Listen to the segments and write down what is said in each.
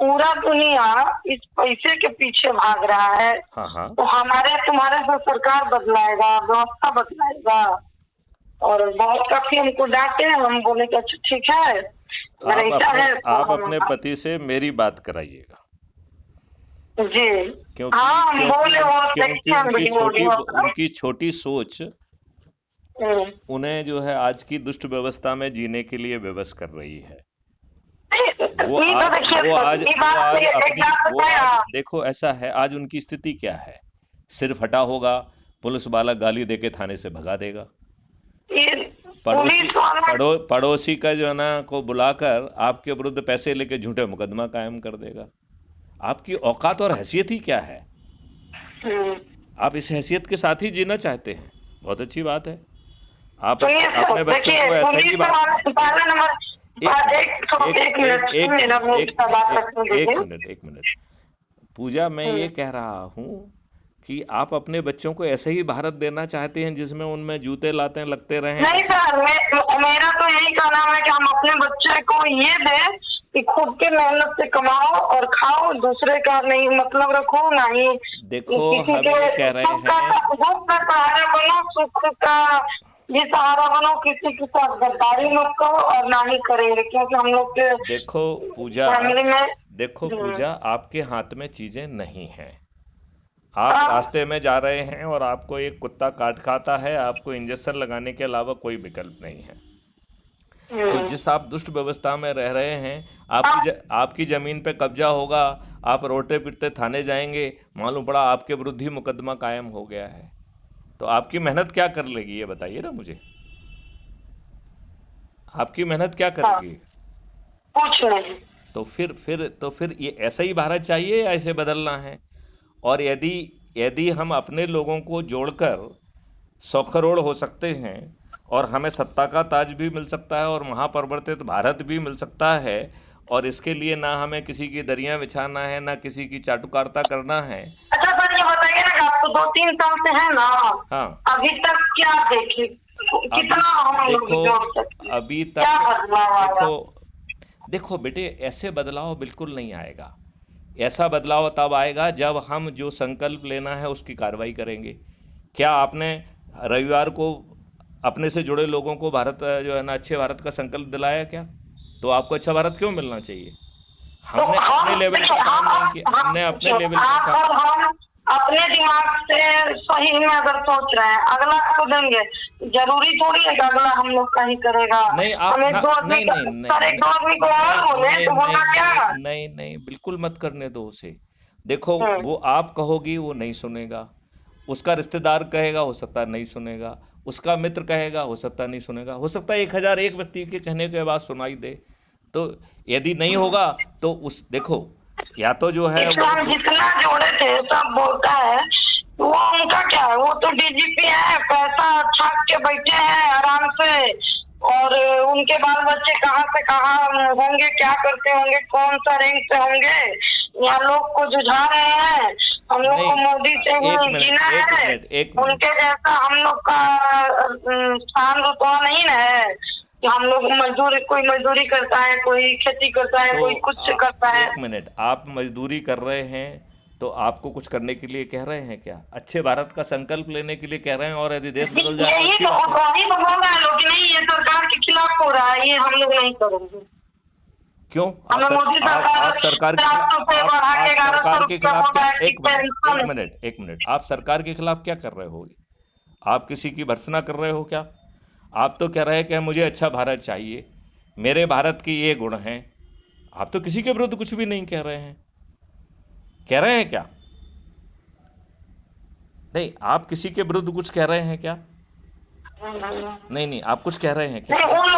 पूरा दुनिया इस पैसे के पीछे भाग रहा है। हाँ हाँ तो हमारे तुम्हारे से सरकार बदलाएगा, व्यवस्था बदलाएगा। और बहुत काफी हमको डांटे, हम बोले कि अच्छा ठीक है, अगर ऐसा है तो आप हम अपने पति से मेरी बात कराइएगा, जी क्योंकि हाँ हम क्योंकि बोले वो क्योंकि देखिए वीडियो उनकी छोटी सोच उन्हें जो है आज की दुष्ट व्यवस्था में जीने के लिए विवश कर रही है। वो ये तो आज देखिए वो आज ये वो बात आज एक अपनी बात वो बताया। आज देखो ऐसा है, आज उनकी स्थिति क्या है, सिर फटा होगा, पुलिस वाला गाली देके थाने से भगा देगा, ये पड़ोसी पुलिस वाला पड़ोसी का जो है ना को बुलाकर आपके विरुद्ध पैसे लेके झूठे मुकदमा कायम कर देगा। आपकी औकात और हैसियत ही क्या है? आप इस हैसियत के साथ ही जीना चाहते हैं, बहुत अच्छी बात है। आप तो ये अपने बच्चों देखिए को ऐसा पुलिस ही बात वाला पहला नंबर एक मिनट एक मेरा मिनट मुझसे बात रखने दीजिए। एक मिनट पूजा, मैं ये कह रहा हूँ कि आप अपने बच्चों को ऐसे ही भारत देना चाहते हैं जिसमें उनमें जूते लाते लगते रहें? नहीं सर, मेरा तो यही कहना है कि हम अपने बच्चे को ये दें कि खुद के मेहनत से कमाओ और खाओ, दूसरे का नहीं मतलब रखो, ना ही देखो किसी हम के ये कह रहे सुख का हैं, सहारा बनो, सुख का भी सहारा बनो, किसी के साथ गद्दारी मत करो और ना ही करेंगे, क्योंकि हम लोग के देखो पूजा फैमिली में देखो पूजा, आपके हाथ में चीजें नहीं हैं। आप रास्ते में जा रहे हैं और आपको एक कुत्ता काट खाता है, आपको इंजेक्शन लगाने के अलावा कोई विकल्प नहीं है। तो जिस आप दुष्ट व्यवस्था में रह रहे हैं, आपकी जमीन पे कब्जा होगा, आप रोटे पिटते थाने जाएंगे, मालूम पड़ा आपके विरुद्ध ही मुकदमा कायम हो गया है, तो आपकी मेहनत क्या कर लेगी, ये बताइए ना मुझे। आपकी मेहनत क्या करेगी? कुछ नहीं। तो फिर ये ऐसा ही भारत चाहिए या ऐसे बदलना है? और यदि यदि हम अपने लोगों को जोड़कर 100 करोड़ हो सकते हैं और हमें सत्ता का ताज भी मिल सकता है और महापरिवर्तित भारत भी मिल सकता है, और इसके लिए ना हमें किसी की दरियां बिछाना है, ना किसी की चाटुकारिता करना है। अच्छा सर ये बताइए ना कि आपको 2-3 साल से है ना, हाँ, अभी तक क्या देखे, अभी कितना हम लोग देखो जोड़ सकते, अभी क्या तक बदलाव आया? देखो देखो बेटे, ऐसे बदलाव बिल्कुल नहीं आएगा। ऐसा बदलाव तब आएगा जब हम जो संकल्प लेना है उसकी कार्रवाई करेंगे। क्या आपने रविवार को अपने से जुड़े लोगों को भारत जो है ना अच्छे भारत का संकल्प दिलाया क्या? तो आपको अच्छा भारत क्यों मिलना चाहिए? तो हमने अपने हम लेवल देखिए का काम नहीं किया, हमने अपने लेवल का आप काम। और हम अपने दिमाग से सही में अगर सोच रहे हैं, अगला को देंगे, जरूरी थोड़ी है कि अगला हम लोग का ही करेगा। नहीं आप हम एक ना, दो आदमी नहीं नहीं नहीं सर एक दो आदमी को और नहीं बोले नहीं तो नहीं बोला क्या? नहीं नहीं नहीं, बिल्कुल मत करने दो उसे। देखो वो आप कहोगी वो नहीं सुनेगा, उसका रिश्तेदार कहेगा हो सकता है नहीं सुनेगा, उसका मित्र कहेगा हो सकता है नहीं सुनेगा, हो सकता है 1001 व्यक्ति के कहने के बाद सुनाई दे। तो यदि नहीं होगा तो उस देखो, या तो जो है इसमें हम जितना जोड़े थे सब बोलता है, वो उनका क्या है, वो तो डीजीपी है, पैसा छाप के बैठे हैं आराम से, और उनके बाल बच्चे कहाँ से कहाँ होंगे, क्या करते होंगे, कौन सा रैंक पे होंगे, यहाँ लोग को जुझा रहे हैं। हम लोग को मोदी से ही जीना है, उनके जैसा हम लोग का शान रुतबा नहीं ना है कि हम लोग मजदूरी, कोई मजदूरी करता है, कोई खेती करता है, कोई कुछ करता है। 1 मिनट, आप मजदूरी कर रहे हैं तो आपको कुछ करने के लिए कह रहे हैं क्या? अच्छे भारत का संकल्प लेने के लिए कह रहे हैं, और यदि देश बदल जाए तो यही अच्छी तो बात है। वही तो बोल रहे हैं लोग कि नहीं ये सरकार के खिलाफ हो रहा है, ये हम लोग नहीं करेंगे। क्यों? हमें मोदी सरकार आप सरकार के 400 पे बढ़ा के 1100 सरकार के रुपया खिलाफ हो क्या? रहा है, एक मिनट, आप सरकार के खिलाफ क्या कर रहे हो? आप किसी की भर्त्सना कर रहे हो क्या? आप तो कह रहे हैं कि मुझे अच्छा भारत चाहिए, मेरे भारत के ये गुण हैं। आप तो किसी के विरुद्ध कुछ भी नहीं कह रहे हैं, कह रहे हैं क्या? नहीं, आप किसी के विरुद्ध कुछ कह रहे हैं क्या? नहीं नहीं, आप कुछ कह रहे हैं क्या? नहीं, उन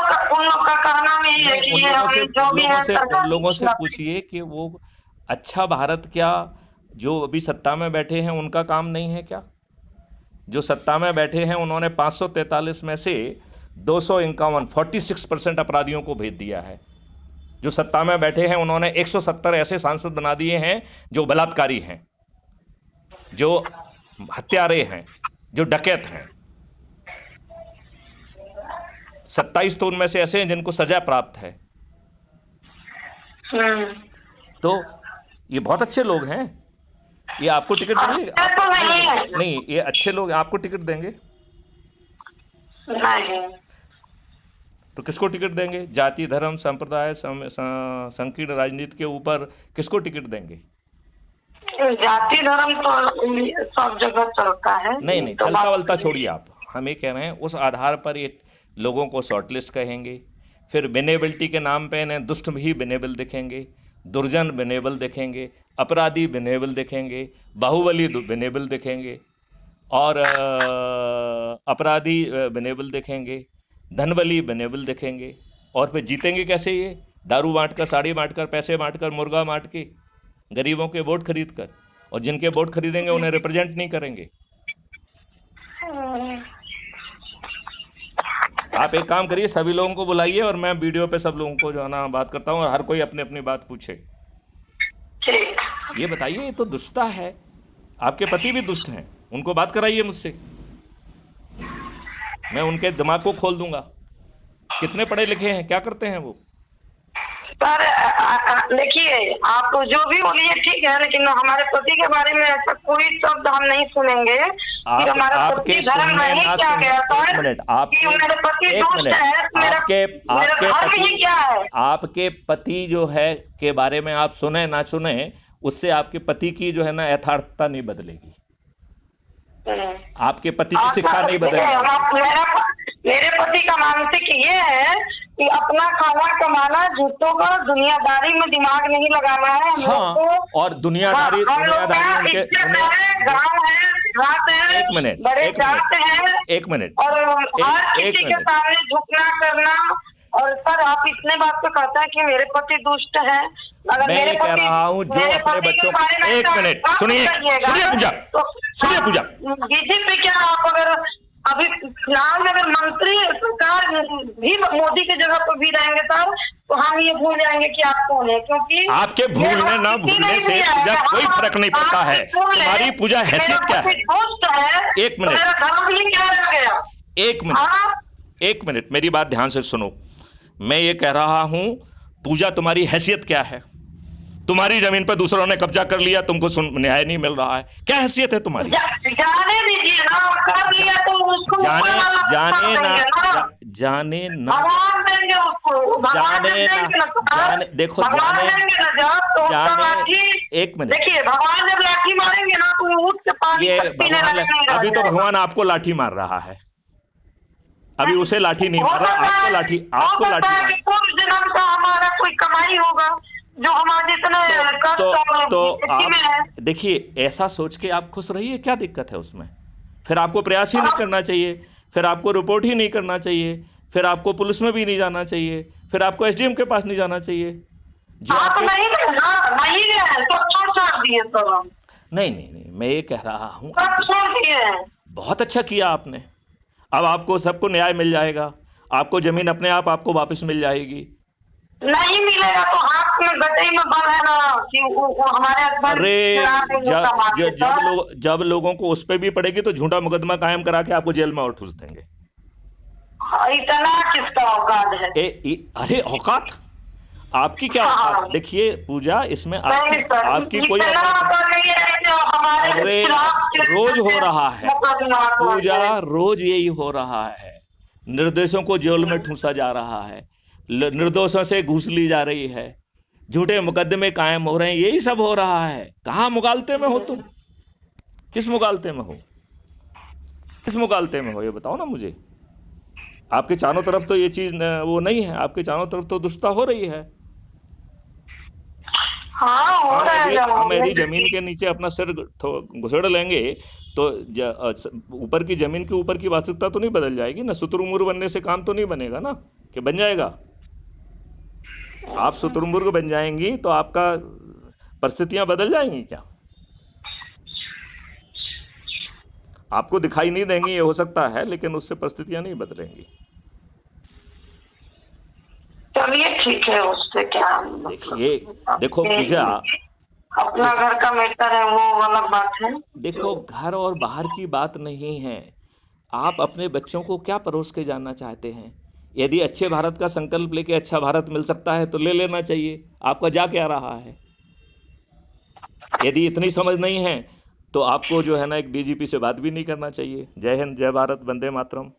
लोग का कहना भी है कि ये हम जो भी है सरकार उन लोगों के से खिलाफ। पूछिए कि वो अच्छा भारत क्या जो अभी सत्ता में बैठे हैं उनका काम नहीं है क्या? जो सत्ता में बैठे हैं उन्होंने 543 में से 251 46% अपराधियों को भेज दिया है। जो सत्ता में बैठे हैं उन्होंने 170 ऐसे सांसद बना दिए हैं जो बलात्कारी हैं, जो हत्यारे हैं, जो डकैत हैं। 27 तो उनमें से ऐसे हैं जिनको सजा प्राप्त है। तो ये बहुत अच्छे लोग हैं, ये आपको टिकट देंगे? अच्छे तो नहीं है। नहीं, ये अच्छे लोग आपको टिकट देंगे? नहीं, तो किसको टिकट देंगे? जाति, धर्म, संप्रदाय, संकीर्ण राजनीति के ऊपर किसको टिकट देंगे? जाति धर्म तो सब जगह चलता है। नहीं नहीं, तो चलता बात वलता छोड़िए आप, हम ये कह रहे हैं उस आधार पर ये लोगों को शॉर्टलिस्ट कहेंगे, फिर विनेबिलिटी के नाम पे इन्हें दुष्ट भी विनेबल दिखेंगे, दुर्जन विनेबल दिखेंगे, अपराधी विनेबल दिखेंगे, बाहुबली विनेबल दिखेंगे, और अपराधी विनेबल दिखेंगे, धनबली विनेबल दिखेंगे। और फिर जीतेंगे कैसे ये? दारू बांट कर, साड़ी बांट कर, पैसे बांट कर, मुर्गा बांट के, गरीबों के वोट खरीद कर, और जिनके वोट खरीदेंगे उन्हें रिप्रेजेंट नहीं करेंगे। आप एक काम करिए, सभी लोगों को बुलाइए और मैं वीडियो पे सब लोगों को जो है ना बात करता हूँ, और हर कोई अपनी अपनी बात पूछे। ठीक। ये बताइए, ये तो दुष्टता है, आपके पति भी दुष्ट हैं, उनको बात कराइए मुझसे, मैं उनके दिमाग को खोल दूंगा। कितने पढ़े लिखे हैं, क्या करते हैं वो? पर देखिए, आप जो भी बोलिए ठीक है, लेकिन हमारे पति के बारे में ऐसा कोई शब्द हम नहीं सुनेंगे कि हमारा पति धर्म नहीं क्या गया सर। एक मिनट, कि मेरे पति एक दुष्ट मिनट, है, मेरा धर्म ही क्या है? आपके पति जो है के बारे में आप सुने ना सुने, उससे आपके पति की जो है ना यथार्थता नहीं बदलेगी, आपके पति की शिक्षा नहीं बदलेगी। मेरे पति का मानसिक ये है कि अपना खाना कमाना, झूठों का दुनियादारी में दिमाग नहीं लगाना है। हाँ, और दुनियादारी गाँव है, घाट है, एक मिनट, बड़े जात हैं, एक मिनट, और हर किसी के सामने झुकना करना। और सर, आप इतने बात पे कहते हैं कि मेरे पति दुष्ट है। अगर मैं कह रहा हूँ जो अपने बच्चों, एक मिनट सुनिए, सुनिए पूजा, बीजेपी क्या, आप अगर अभी फिलहाल में अगर मंत्री सरकार भी मोदी की जगह पर भी रहेंगे सर, तो हम ये भूल जाएंगे कि आप कौन है, क्योंकि आपके भूलने ना भूलने से पूजा कोई फर्क नहीं पड़ता है। तुम्हारी पूजा हैसियत क्या है? एक मिनट, एक मिनट, एक मिनट, मेरी बात ध्यान से सुनो। मैं ये कह रहा हूं, पूजा तुम्हारी हैसियत क्या है? तुम्हारी जमीन पर दूसरों ने कब्जा कर लिया, तुमको न्याय नहीं मिल रहा है, क्या हैसियत है तुम्हारी? जाने दीजिए ना, कर लिया तो उसको जाने ना, जाने ना, भगवान देंगे उसको, जाने, देखो जाने, एक मिनट, देखिए भगवान जब लाठी मारेंगे ना तो उठ के पानी भगवान, अभी तो भगवान आपको लाठी मार रहा है, अभी उसे लाठी नहीं मार रहा, आपको लाठी मार। जन्म का हमारा कोई कमाई होगा जो हमारे इतने तो आप देखिए, ऐसा सोच के आप खुश रहिए, क्या दिक्कत है उसमें? फिर आपको प्रयास ही नहीं करना चाहिए, फिर आपको रिपोर्ट ही नहीं करना चाहिए, फिर आपको पुलिस में भी नहीं जाना चाहिए, फिर आपको एसडीएम के पास नहीं जाना चाहिए। जो नहीं, मैं ये कह रहा हूँ, बहुत अच्छा किया आपने, अब आपको सबको न्याय मिल जाएगा, आपको जमीन अपने आप आपको वापस मिल जाएगी। नहीं मिलेगा तो हाथ में गटई में बल है ना कि वो हमारे अरे जब लोगों को उस पे भी पड़ेगी तो झूठा मुकदमा कायम करा के आपको जेल में और ठूस देंगे। इतना किसका औकात है? अरे औकात आपकी क्या औकात? देखिए पूजा, इसमें आपकी कोई अरे रोज हो रहा है पूजा, रोज यही हो रहा है, निर्दोषों को जेल में ठूसा जा रहा है, निर्दोषों से घूस ली जा रही है, झूठे मुकदमे कायम हो रहे हैं, यही सब हो रहा है। कहाँ मुगालते में हो तुम? किस मुगालते में हो? किस मुगालते में हो ये बताओ ना मुझे। आपके चारों तरफ तो ये चीज वो नहीं है, आपके चारों तरफ तो दुष्टता हो रही है। हम यदि जमीन के नीचे अपना सिर घुसेड़ लेंगे तो ऊपर की जमीन के ऊपर की वास्तविकता तो नहीं बदल जाएगी ना। शुतुरमुर्ग बनने से काम तो नहीं बनेगा ना, कि बन जाएगा। आप शुतुरमुर्ग बन जाएंगी तो आपका परिस्थितियां बदल जाएंगी क्या? आपको दिखाई नहीं देंगी, ये हो सकता है, लेकिन उससे परिस्थितियां नहीं बदलेंगी। चलिए ठीक है, उससे क्या। देखिए, देखो पूजा, अपना घर का मैटर है, वो अलग बात है। देखो, घर और बाहर की बात नहीं है। आप अपने बच्चों को क्या परोस के जानना चाहते हैं? यदि अच्छे भारत का संकल्प लेके अच्छा भारत मिल सकता है तो ले लेना चाहिए। आपका जा क्या रहा है? यदि इतनी समझ नहीं है तो आपको जो है ना एक डीजीपी से बात भी नहीं करना चाहिए। जय हिंद, जय भारत, वंदे मातरम।